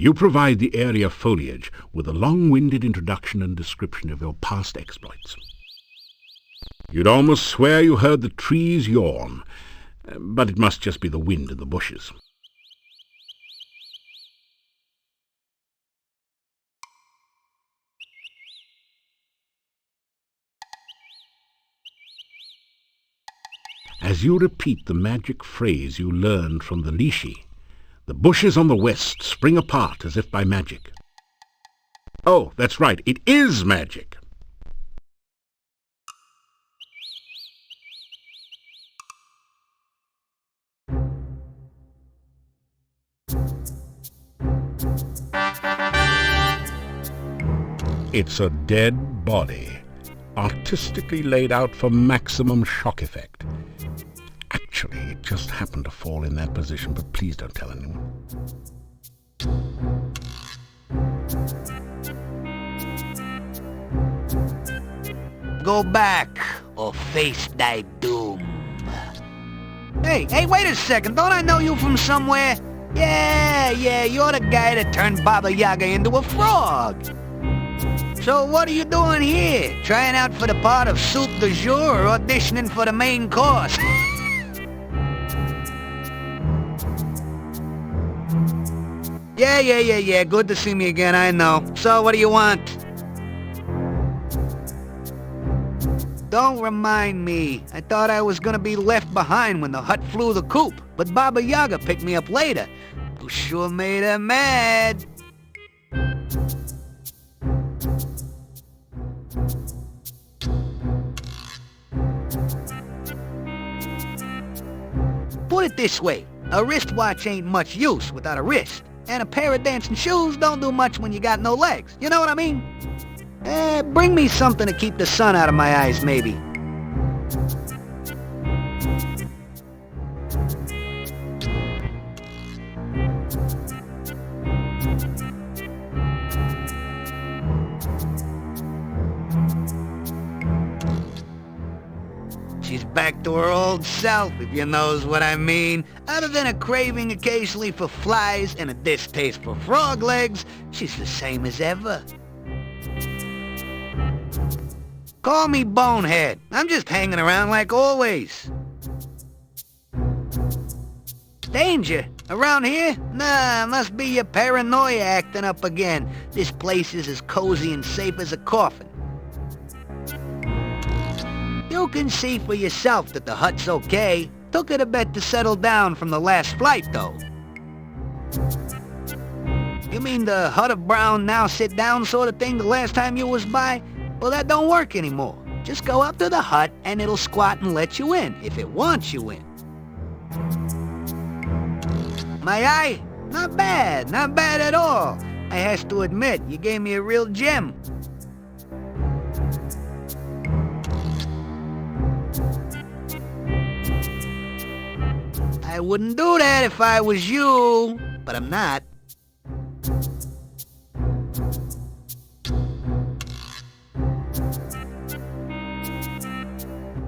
You provide the area foliage with a long-winded introduction and description of your past exploits. You'd almost swear you heard the trees yawn, but it must just be the wind in the bushes. As you repeat the magic phrase you learned from the Lishi, the bushes on the west spring apart as if by magic. Oh, that's right, it is magic. It's a dead body, artistically laid out for maximum shock effect. Actually, it just happened to fall in that position, but please don't tell anyone. Go back, or face thy doom. Hey, wait a second, don't I know you from somewhere? Yeah, you're the guy that turned Baba Yaga into a frog. So what are you doing here? Trying out for the part of soup du jour or auditioning for the main course? Yeah, good to see me again, I know. So what do you want? Don't remind me. I thought I was gonna be left behind when the hut flew the coop, but Baba Yaga picked me up later. You sure made her mad. Put it this way, a wristwatch ain't much use without a wrist, and a pair of dancing shoes don't do much when you got no legs. You know what I mean? Bring me something to keep the sun out of my eyes, maybe. She's back to her old self, if you knows what I mean. Other than a craving occasionally for flies and a distaste for frog legs, she's the same as ever. Call me Bonehead. I'm just hanging around like always. Danger? Around here? Nah, must be your paranoia acting up again. This place is as cozy and safe as a coffin. You can see for yourself that the hut's okay. Took it a bit to settle down from the last flight, though. You mean the hut of brown now sit down sort of thing the last time you was by? Well, that don't work anymore. Just go up to the hut and it'll squat and let you in, if it wants you in. My eye? Not bad at all. I has to admit, you gave me a real gem. I wouldn't do that if I was you, but I'm not.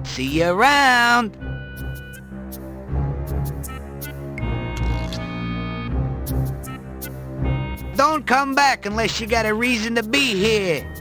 See you around. Don't come back unless you got a reason to be here.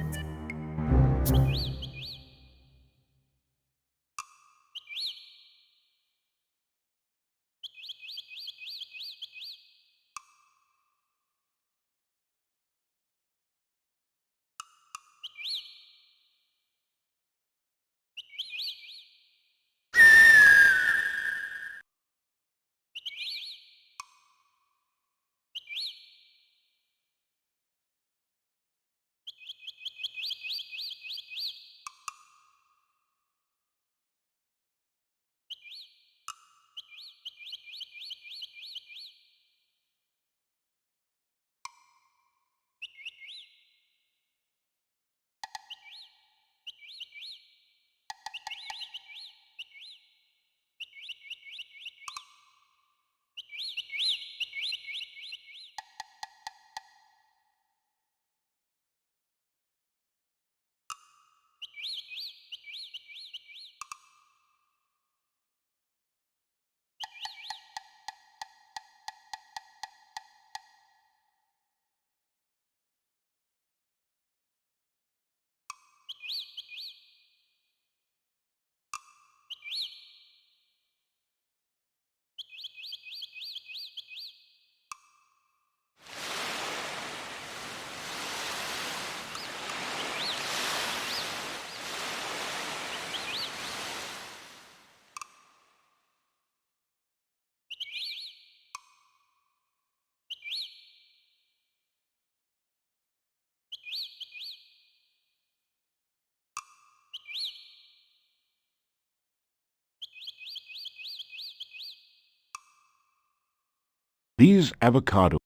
These avocado.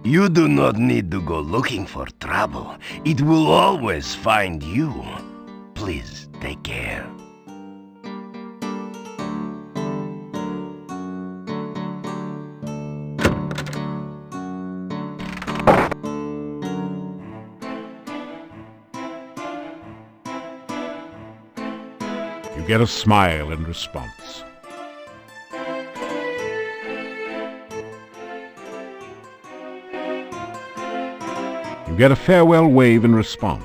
You do not need to go looking for trouble. It will always find you. Please take care. You get a smile in response. You get a farewell wave in response.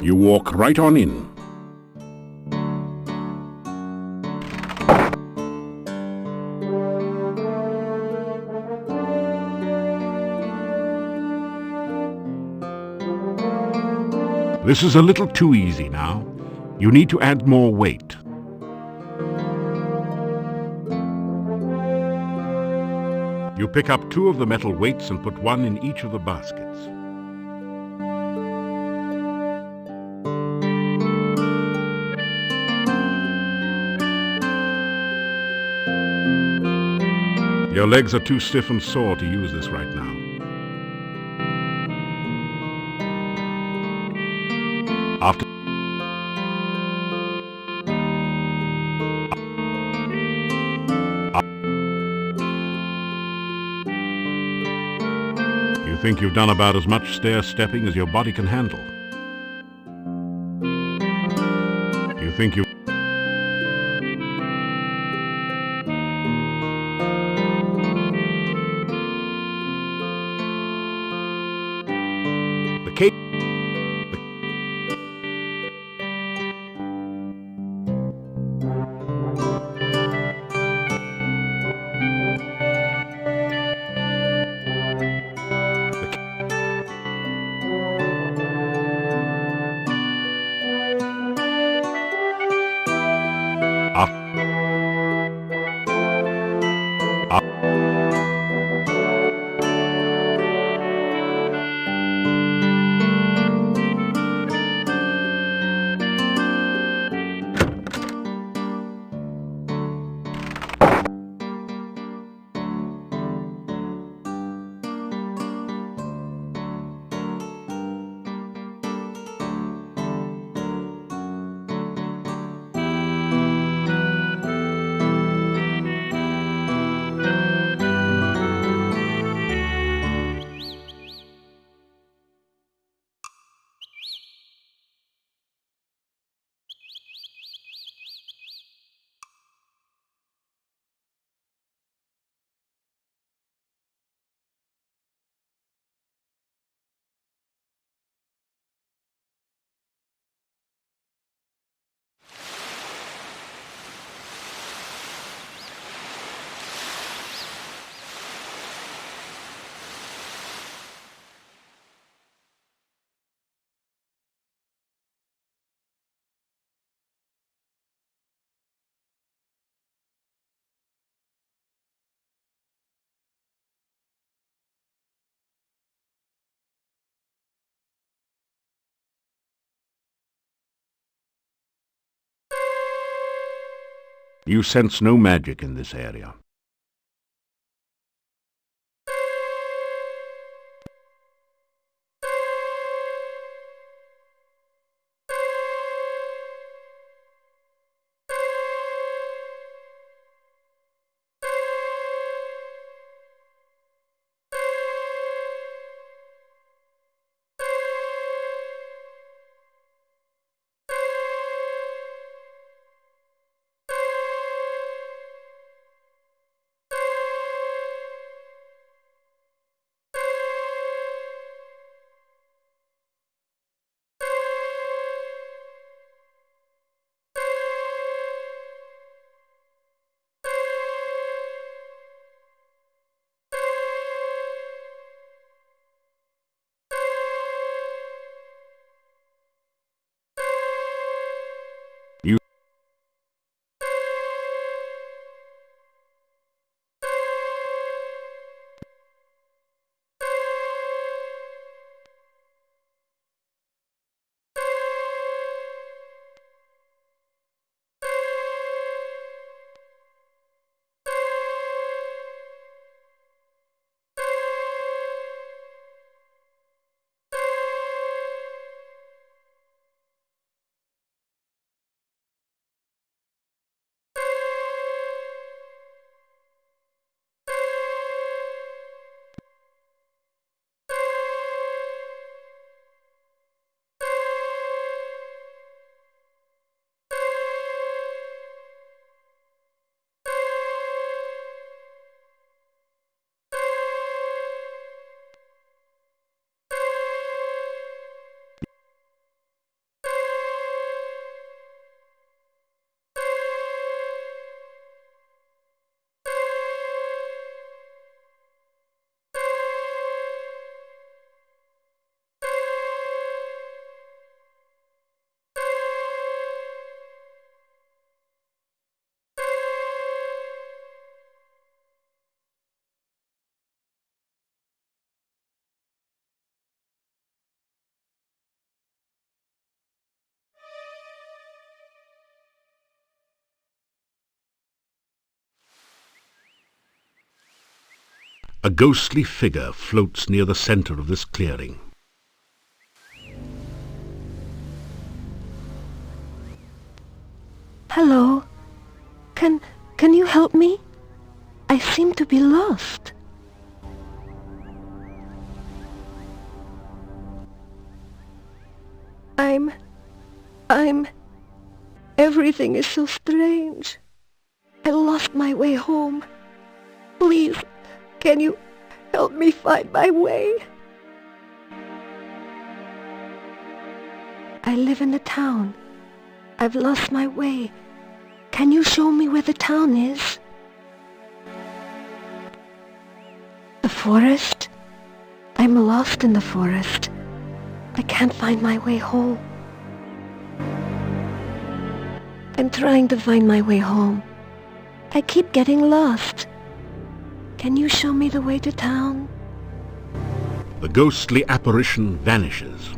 You walk right on in. This is a little too easy now. You need to add more weight. You pick up 2 of the metal weights and put 1 in each of the baskets. Your legs are too stiff and sore to use this right now. After you think you've done about as much stair-stepping as your body can handle. You think you the cake You sense no magic in this area. A ghostly figure floats near the center of this clearing. Hello. Can you help me? I seem to be lost. Everything is so strange. I lost my way home. Please, can you help me find my way? I live in the town. I've lost my way. Can you show me where the town is? The forest? I'm lost in the forest. I can't find my way home. I'm trying to find my way home. I keep getting lost. Can you show me the way to town? The ghostly apparition vanishes.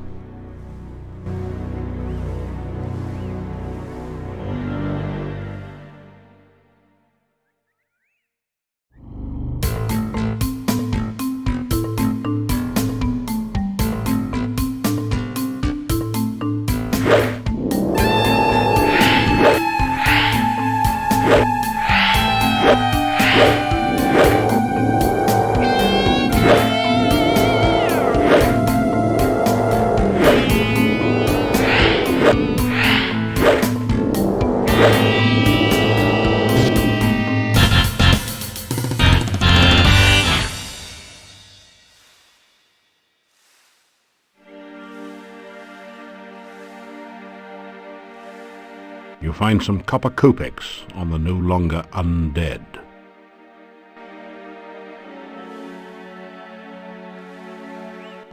You find some copper kopecks on the no longer undead.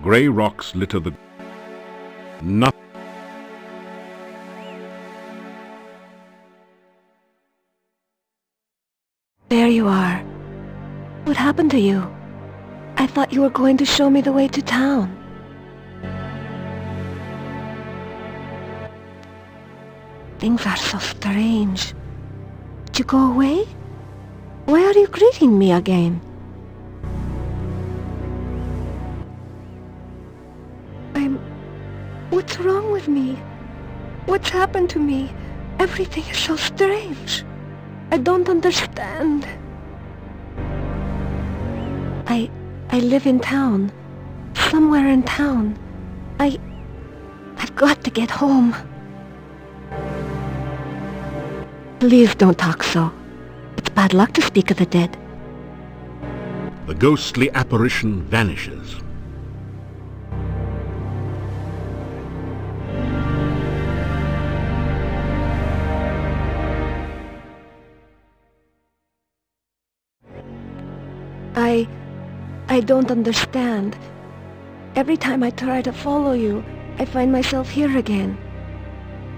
Grey rocks litter the... Nothing. There you are. What happened to you? I thought you were going to show me the way to town. Things are so strange. Did you go away? Why are you greeting me again? What's wrong with me? What's happened to me? Everything is so strange. I don't understand. I live in town. Somewhere in town. I've got to get home. Please don't talk so. It's bad luck to speak of the dead. The ghostly apparition vanishes. I don't understand. Every time I try to follow you, I find myself here again.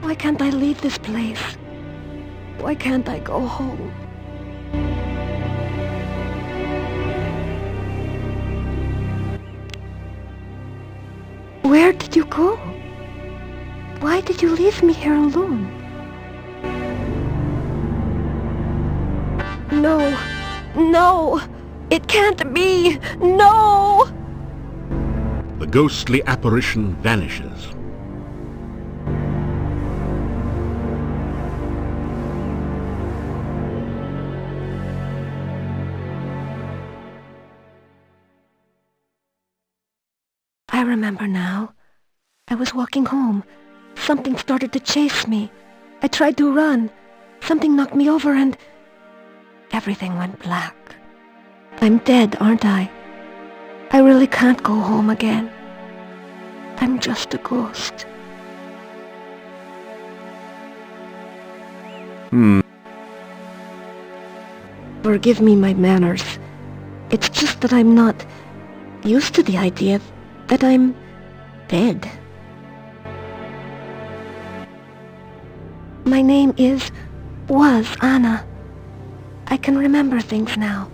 Why can't I leave this place? Why can't I go home? Where did you go? Why did you leave me here alone? No! No! It can't be! No! The ghostly apparition vanishes. I remember now. I was walking home. Something started to chase me. I tried to run. Something knocked me over and... everything went black. I'm dead, aren't I? I really can't go home again. I'm just a ghost. Forgive me my manners. It's just that I'm not used to the idea that I'm dead. My name was Anna. I can remember things now,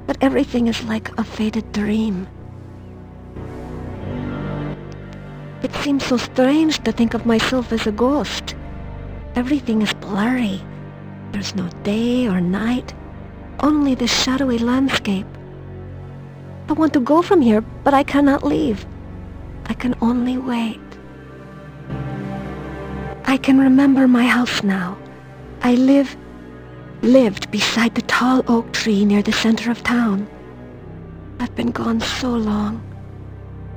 but everything is like a faded dream. It seems so strange to think of myself as a ghost. Everything is blurry. There's no day or night, only the shadowy landscape. I want to go from here, but I cannot leave. I can only wait. I can remember my house now. I lived beside the tall oak tree near the center of town. I've been gone so long.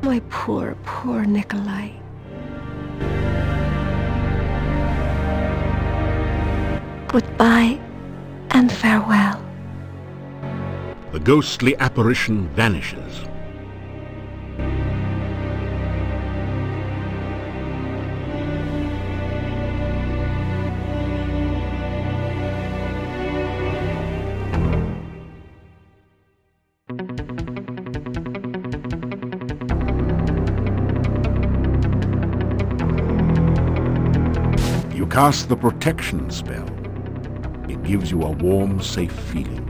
My poor, poor Nikolai. Goodbye and farewell. The ghostly apparition vanishes. You cast the protection spell. It gives you a warm, safe feeling.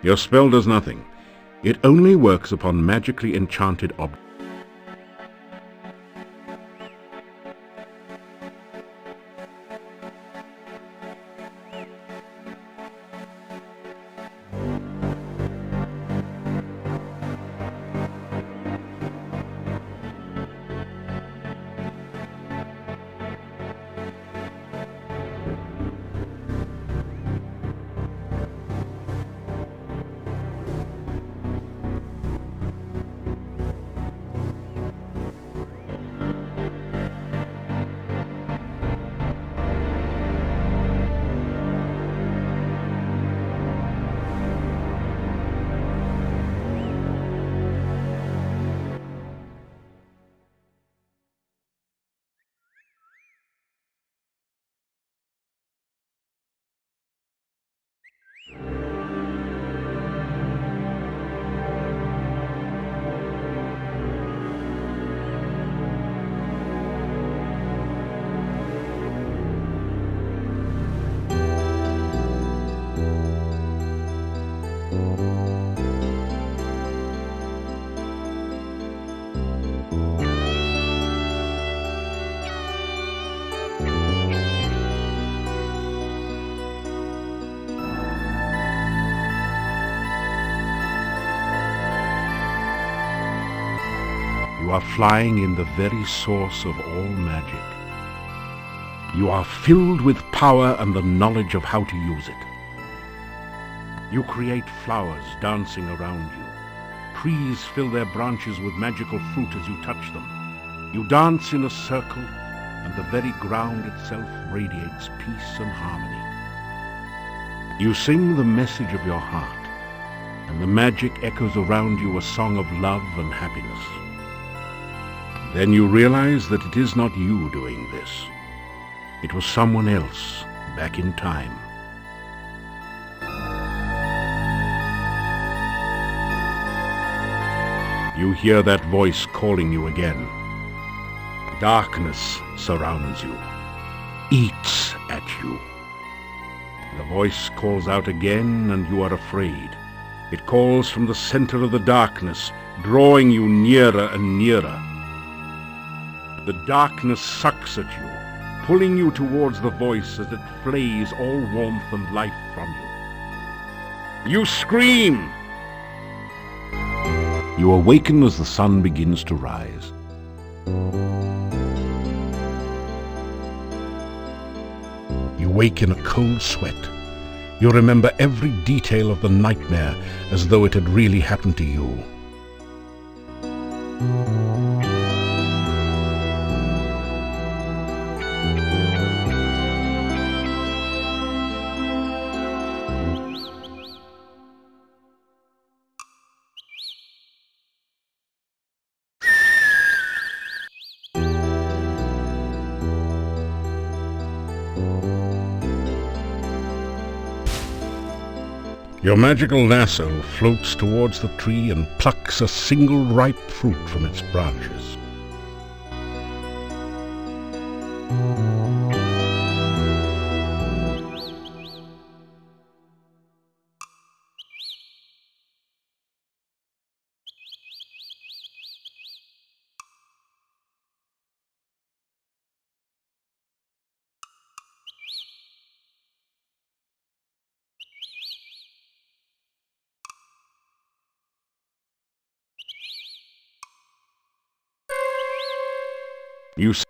Your spell does nothing. It only works upon magically enchanted objects. You are flying in the very source of all magic. You are filled with power and the knowledge of how to use it. You create flowers dancing around you. Trees fill their branches with magical fruit as you touch them. You dance in a circle, and the very ground itself radiates peace and harmony. You sing the message of your heart, and the magic echoes around you a song of love and happiness. Then you realize that it is not you doing this. It was someone else back in time. You hear that voice calling you again. Darkness surrounds you, eats at you. The voice calls out again, and you are afraid. It calls from the center of the darkness, drawing you nearer and nearer. The darkness sucks at you, pulling you towards the voice as it flays all warmth and life from you. You scream! You awaken as the sun begins to rise. You wake in a cold sweat. You remember every detail of the nightmare as though it had really happened to you. Your magical lasso floats towards the tree and plucks a single ripe fruit from its branches. You say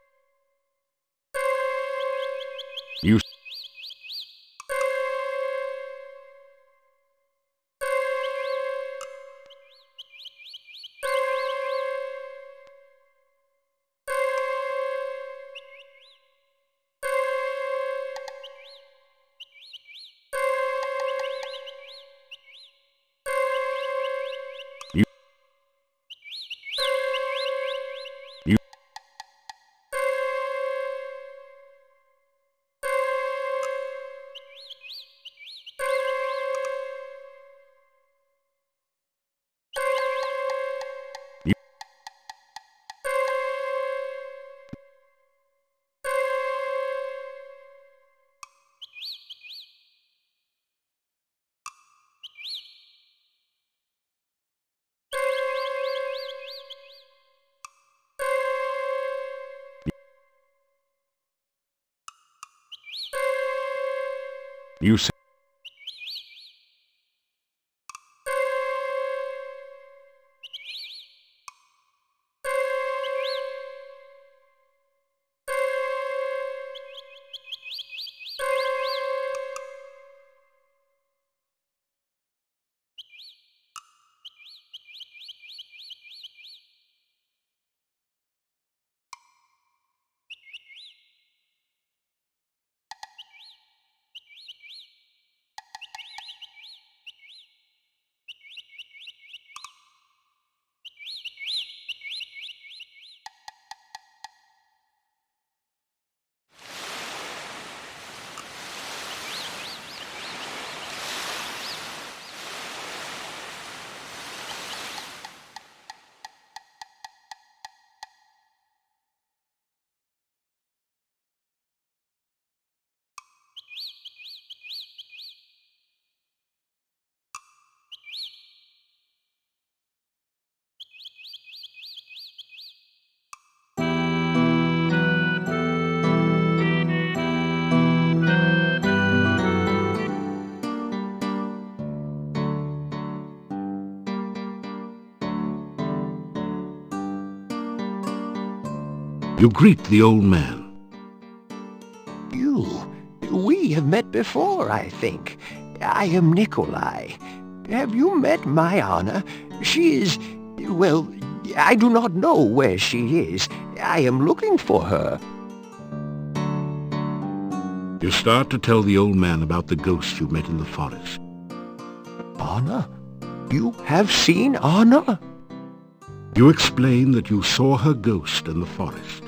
you greet the old man. We have met before, I think. I am Nikolai. Have you met my Anna? She is... well, I do not know where she is. I am looking for her. You start to tell the old man about the ghost you met in the forest. Anna? You have seen Anna? You explain that you saw her ghost in the forest.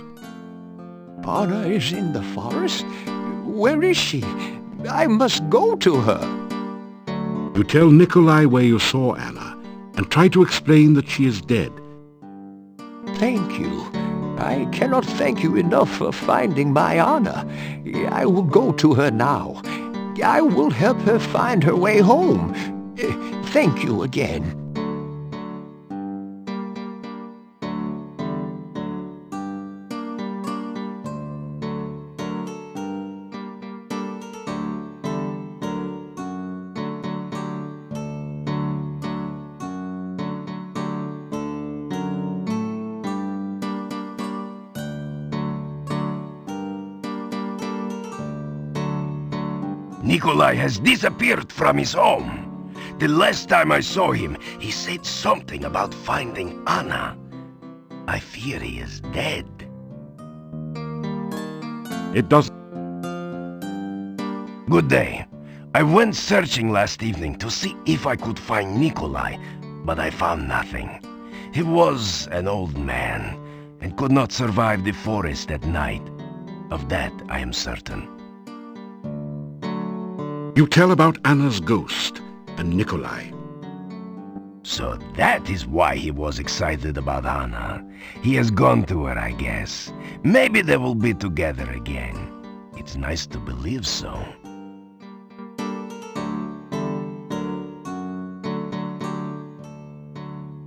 Anna is in the forest? Where is she? I must go to her. You tell Nikolai where you saw Anna, and try to explain that she is dead, thank you. I cannot thank you enough for finding my Anna. I will go to her now. I will help her find her way home. Thank you again. Nikolai has disappeared from his home. The last time I saw him, he said something about finding Anna. I fear he is dead. It doesn't... Good day. I went searching last evening to see if I could find Nikolai, but I found nothing. He was an old man and could not survive the forest at night. Of that I am certain. You tell about Anna's ghost and Nikolai. So that is why he was excited about Anna. He has gone to her, I guess. Maybe they will be together again. It's nice to believe so.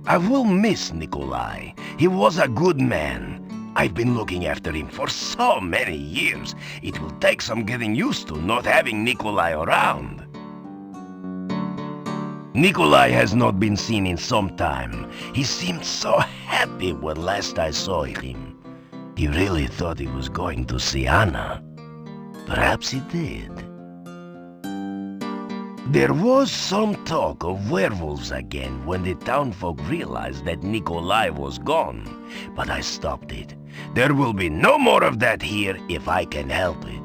I will miss Nikolai. He was a good man. I've been looking after him for so many years. It will take some getting used to not having Nikolai around. Nikolai has not been seen in some time. He seemed so happy when last I saw him. He really thought he was going to see Anna. Perhaps he did. There was some talk of werewolves again when the townfolk realized that Nikolai was gone, but I stopped it. There will be no more of that here if I can help it.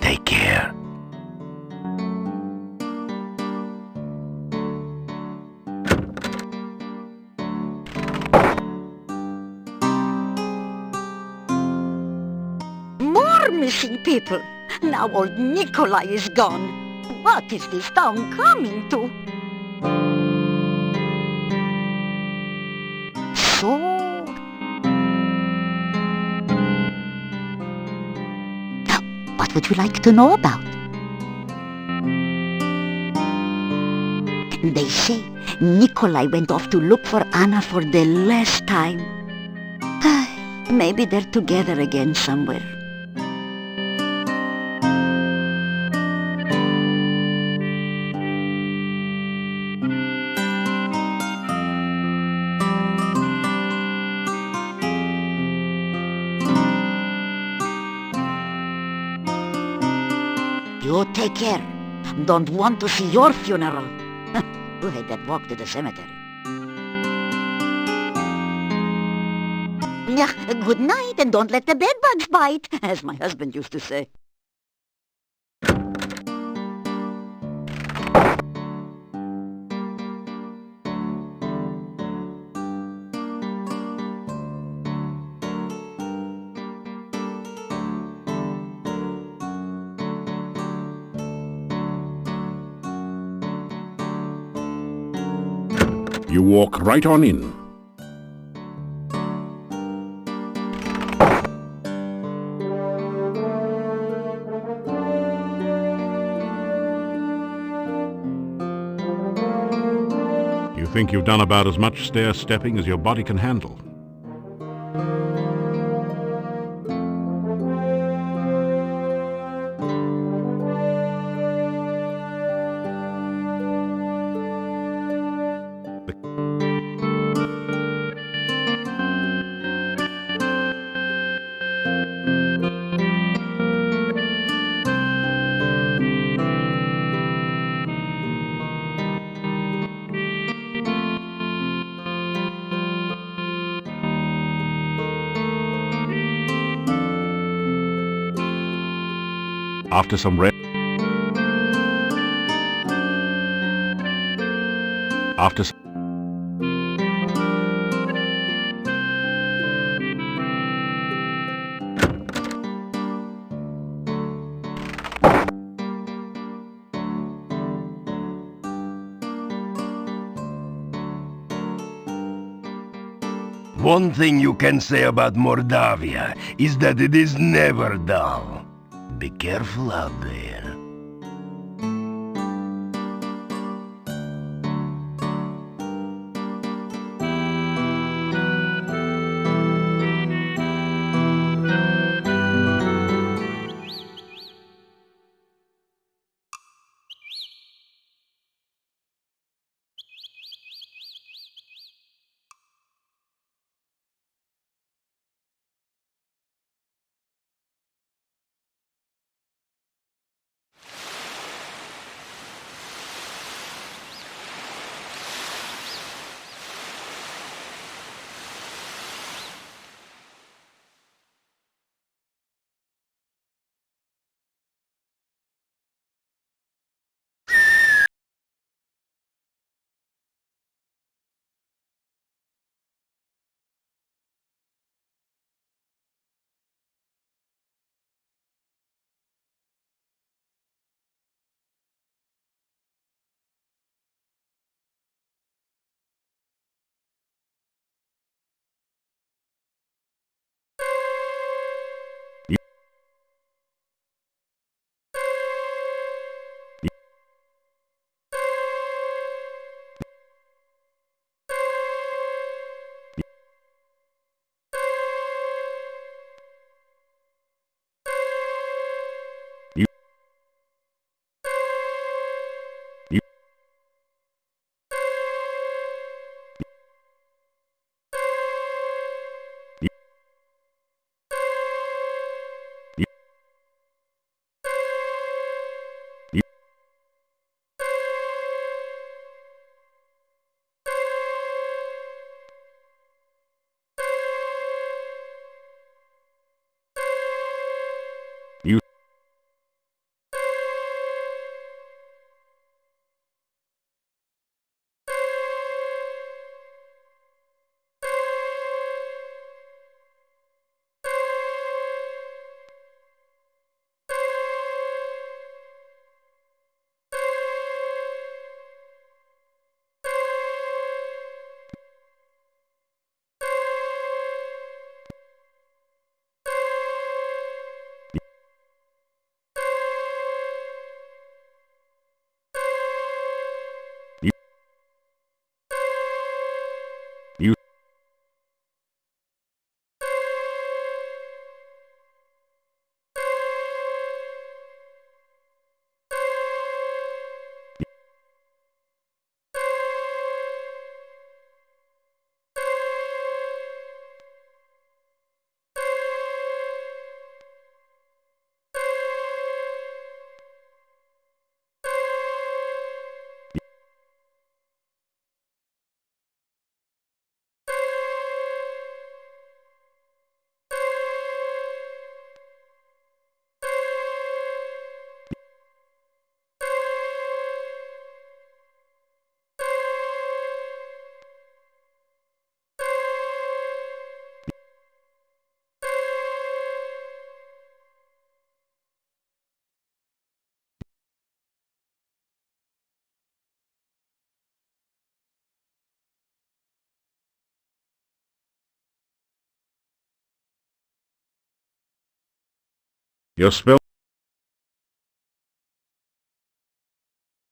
Take care. More missing people. Now old Nikolai is gone. What is this town coming to? So... what would you like to know about? They say Nikolai went off to look for Anna for the last time. Maybe they're together again somewhere. You take care. Don't want to see your funeral. Who had that walk to the cemetery? Yeah, good night, and don't let the bedbugs bite, as my husband used to say. You walk right on in. You think you've done about as much stair-stepping as your body can handle. After some rest, after some One thing you can say about Mordavia is that it is never dull. Be careful out there.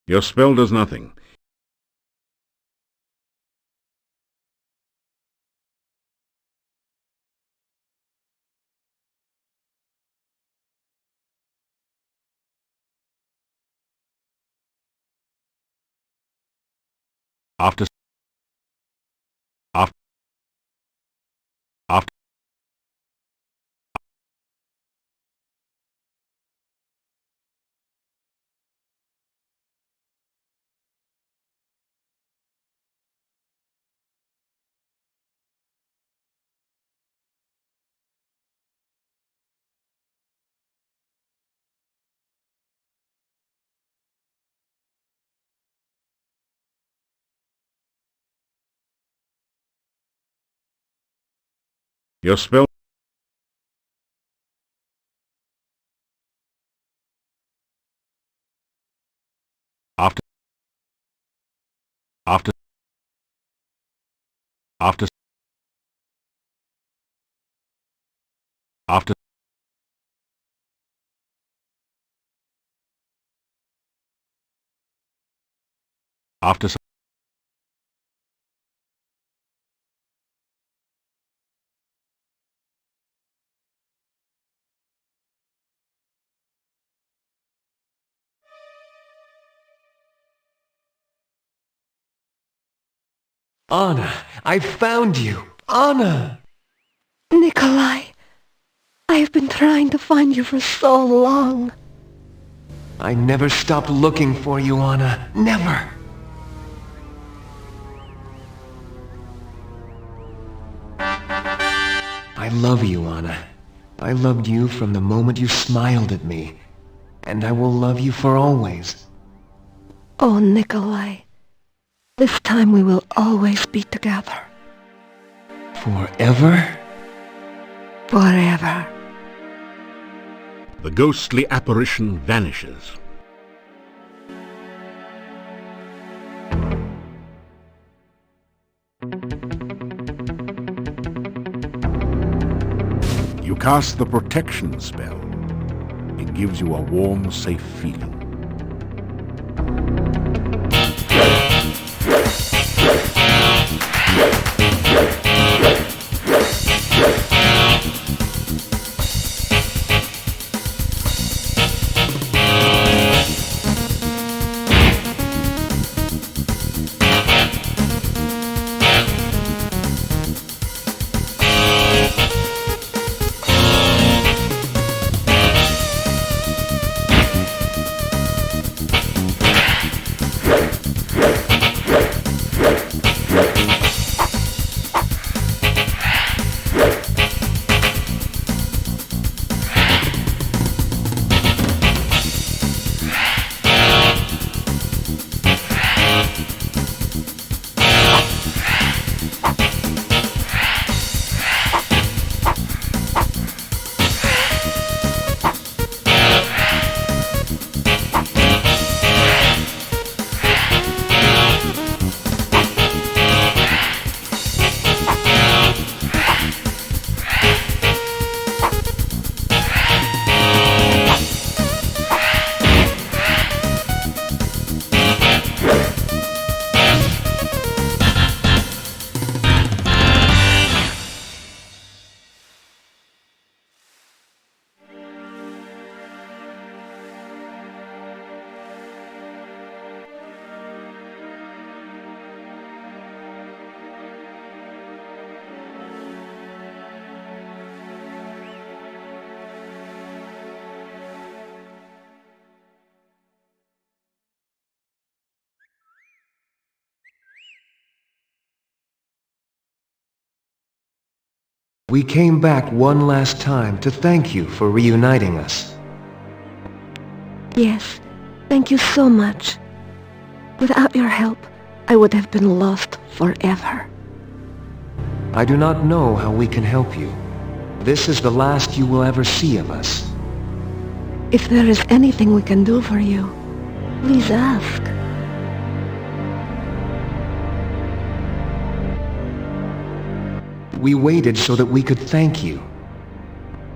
Your spell does nothing. After after after your spell after after after After After some Anna, I found you! Anna! Nikolai, I have been trying to find you for so long. I never stopped looking for you, Anna. Never! I love you, Anna. I loved you from the moment you smiled at me. And I will love you for always. Oh, Nikolai, this time we will always be together. Forever? Forever. the ghostly apparition vanishes. You cast the protection spell. It gives you a warm, safe feeling. We came back one last time to thank you for reuniting us. Yes, thank you so much. Without your help, I would have been lost forever. I do not know how we can help you. This is the last you will ever see of us. If there is anything we can do for you, please ask. We waited so that we could thank you.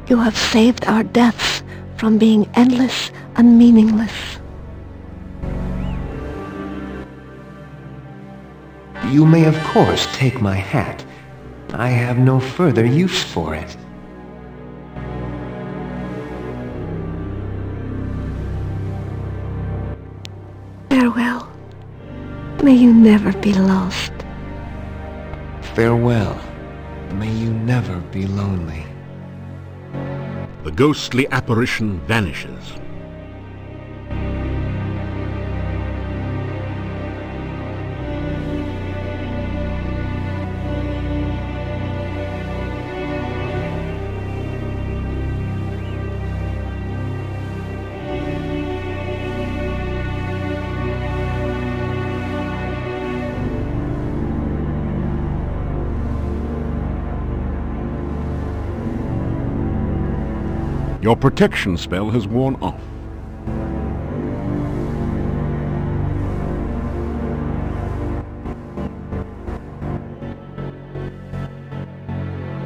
You have saved our deaths from being endless and meaningless. You may of course take my hat. I have no further use for it. Farewell. May you never be lost. Farewell. May you never be lonely. The ghostly apparition vanishes. Your protection spell has worn off.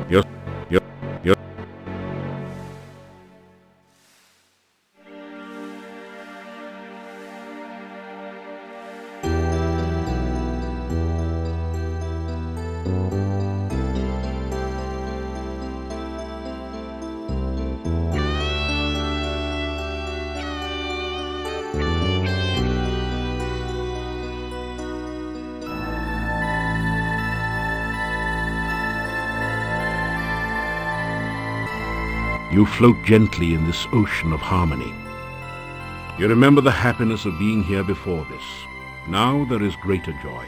Your You float gently in this ocean of harmony. You remember the happiness of being here before this. Now there is greater joy.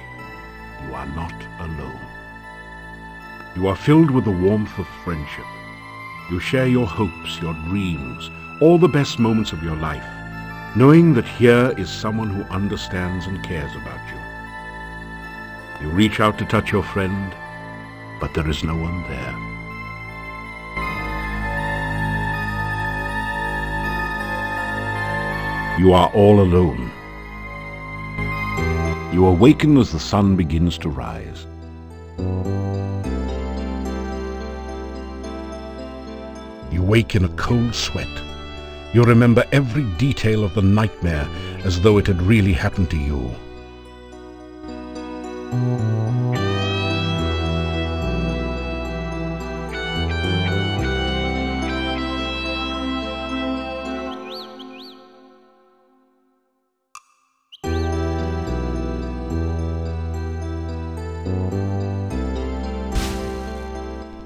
You are not alone. You are filled with the warmth of friendship. You share your hopes, your dreams, all the best moments of your life, knowing that here is someone who understands and cares about you. You reach out to touch your friend, but there is no one there. You are all alone. You awaken as the sun begins to rise. You wake in a cold sweat. You remember every detail of the nightmare as though it had really happened to you.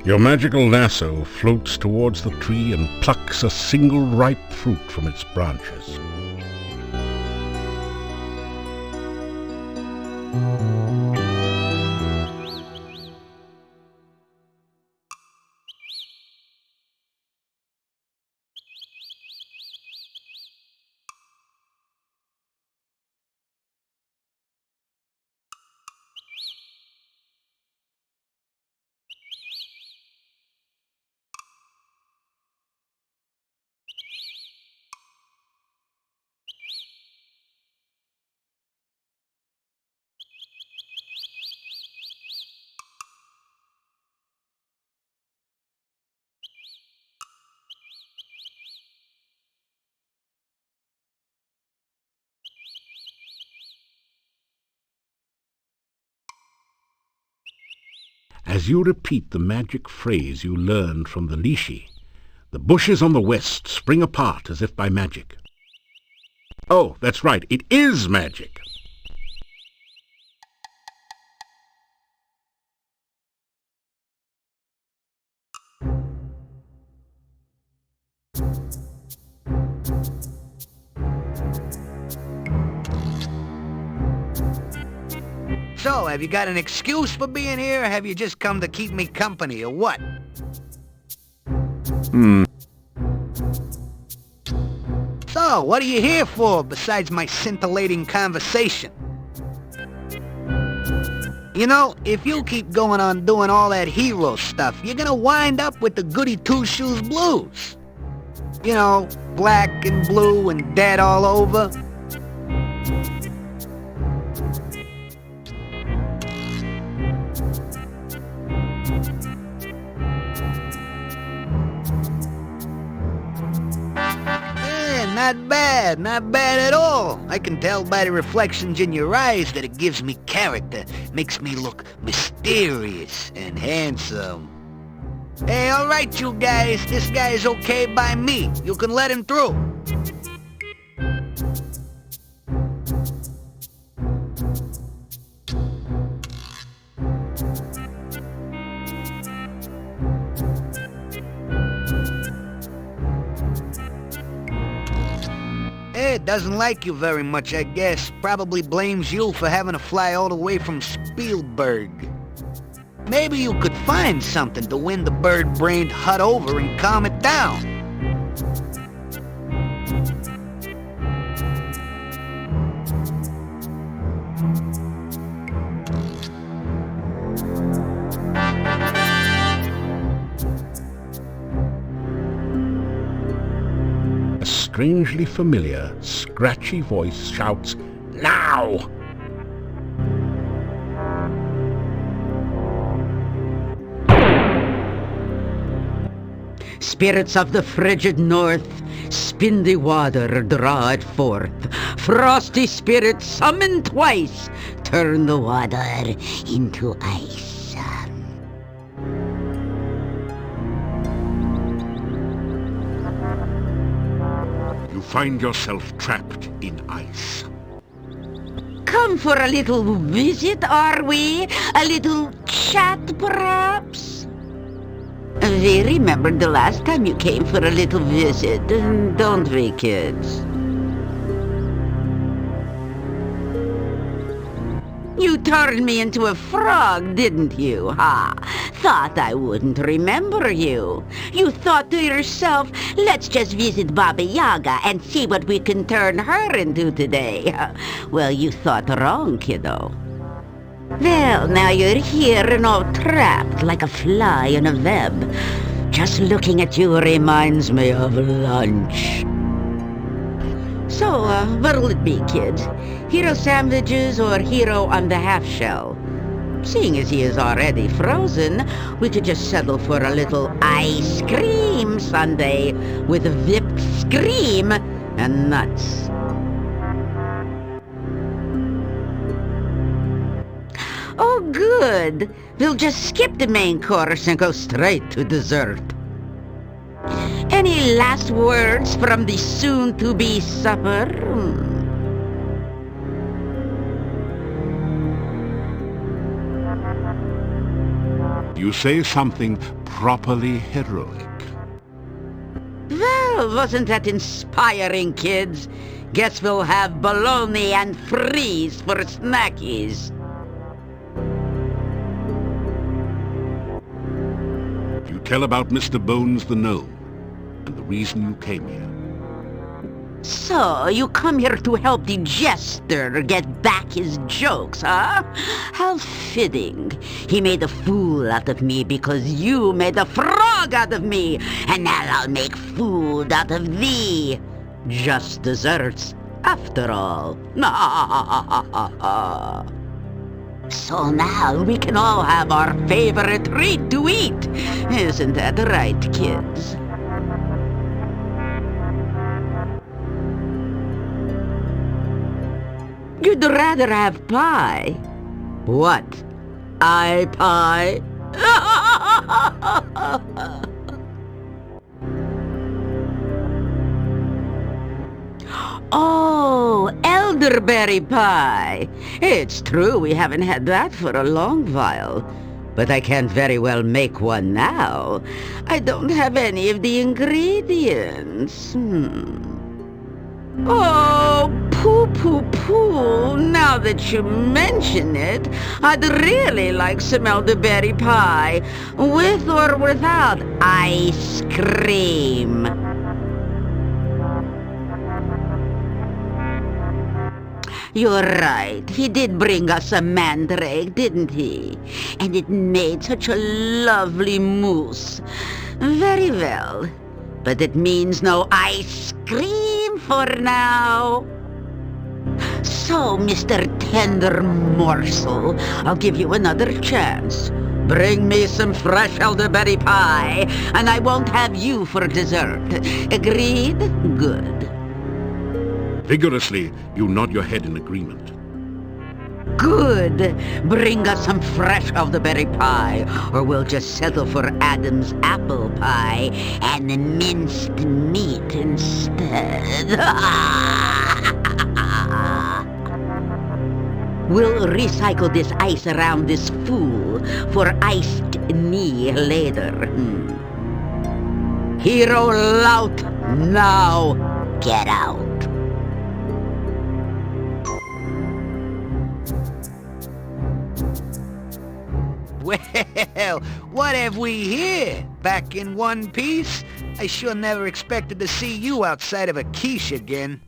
Your magical lasso floats towards the tree and plucks a single ripe fruit from its branches. As you repeat the magic phrase you learned from the Lishi, the bushes on the west spring apart as if by magic. Oh, that's right, it is magic! So, have you got an excuse for being here, or have you just come to keep me company, or what? So, what are you here for, besides my scintillating conversation? You know, if you keep going on doing all that hero stuff, you're gonna wind up with the goody two-shoes blues. You know, black and blue and dead all over. Not bad at all. I can tell by the reflections in your eyes that it gives me character, makes me look mysterious and handsome. Hey, all right, you guys, this guy is okay by me. You can let him through. Doesn't like you very much, I guess. Probably blames you for having to fly all the way from Spielberg. Maybe you could find something to win the bird-brained hut over and calm it down. A strangely familiar, scratchy voice shouts, "Now!" Spirits of the frigid north, spin the water, draw it forth. Frosty spirits, summon twice, turn the water into ice. You find yourself trapped in ice. Come for a little visit, are we? A little chat, perhaps? We remembered the last time you came for a little visit, don't we, kids? You turned me into a frog, didn't you, ha? Thought I wouldn't remember you. You thought to yourself, let's just visit Baba Yaga and see what we can turn her into today. Well, you thought wrong, kiddo. Well, now you're here and all trapped like a fly in a web. Just looking at you reminds me of lunch. So, what'll it be, kids? Hero sandwiches or Hero on the half shell? Seeing as he is already frozen, we could just settle for a little ice cream sundae with whipped cream and nuts. Oh, good. We'll just skip the main course and go straight to dessert. Any last words from the soon-to-be supper? You say something properly heroic. Well, wasn't that inspiring, kids? Guess we'll have bologna and freeze for snackies. You tell about Mr. Bones the Gnome and the reason you came here. So, you come here to help the jester get back his jokes, huh? How fitting. He made a fool out of me because you made a frog out of me, and now I'll make food out of thee. Just desserts, after all. So now we can all have our favorite treat to eat. Isn't that right, kids? You'd rather have pie. What? Pie? Oh, elderberry pie. It's true we haven't had that for a long while. But I can't very well make one now. I don't have any of the ingredients. Oh, poo. Now that you mention it, I'd really like some elderberry pie, with or without ice cream. You're right, he did bring us a mandrake, didn't he? And it made such a lovely mousse. Very well, but it means no ice cream for now. So, Mr. Tender Morsel, I'll give you another chance. Bring me some fresh elderberry pie, and I won't have you for dessert. Agreed? Good. Vigorously, you nod your head in agreement. Good. Bring us some fresh elderberry pie, or we'll just settle for Adam's apple pie and minced meat instead. We'll recycle this ice around this fool for iced knee later. Hero lout, now get out. Well, what have we here? Back in one piece? I sure never expected to see you outside of a quiche again.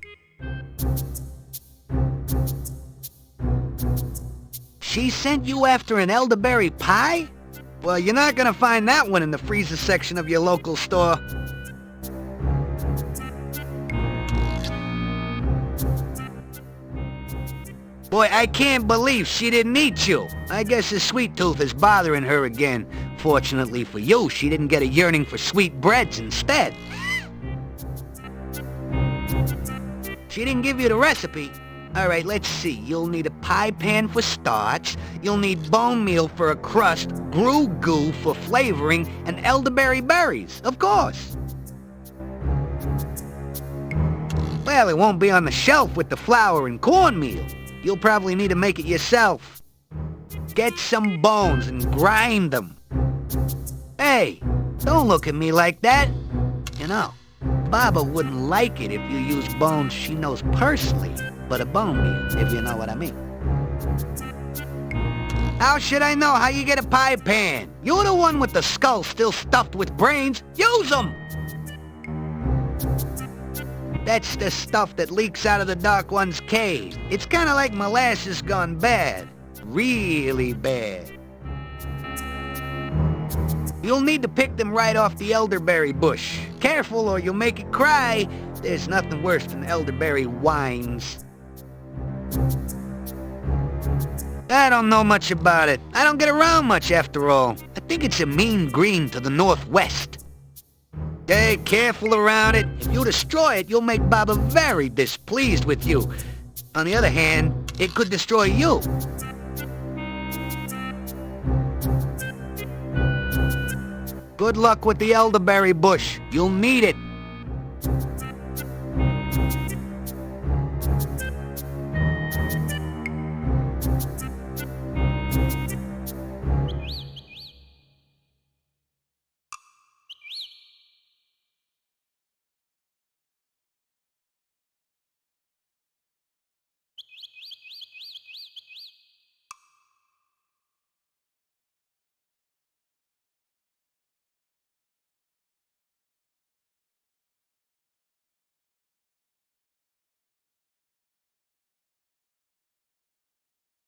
She sent you after an elderberry pie? Well, you're not gonna find that one in the freezer section of your local store. Boy, I can't believe she didn't eat you. I guess the sweet tooth is bothering her again. Fortunately for you, she didn't get a yearning for sweet breads instead. She didn't give you the recipe. All right, let's see. You'll need a pie pan for starch. You'll need bone meal for a crust, grue goo for flavoring, and elderberry berries, of course. Well, it won't be on the shelf with the flour and cornmeal. You'll probably need to make it yourself. Get some bones and grind them. Hey, Don't look at me like that. You know, Baba wouldn't like it if you use bones she knows personally, but a bone meal, if you know what I mean. How should I know how you get a pie pan? You're the one with the skull still stuffed with brains. Use them! That's the stuff that leaks out of the Dark One's cave. It's kind of like molasses gone bad. Really bad. You'll need to pick them right off the elderberry bush. Careful or you'll make it cry. There's nothing worse than elderberry wines. I don't know much about it. I don't get around much after all. I think it's a mean green to the northwest. Hey, careful around it. If you destroy it, you'll make Baba very displeased with you. On the other hand, it could destroy you. Good luck with the elderberry bush. You'll need it.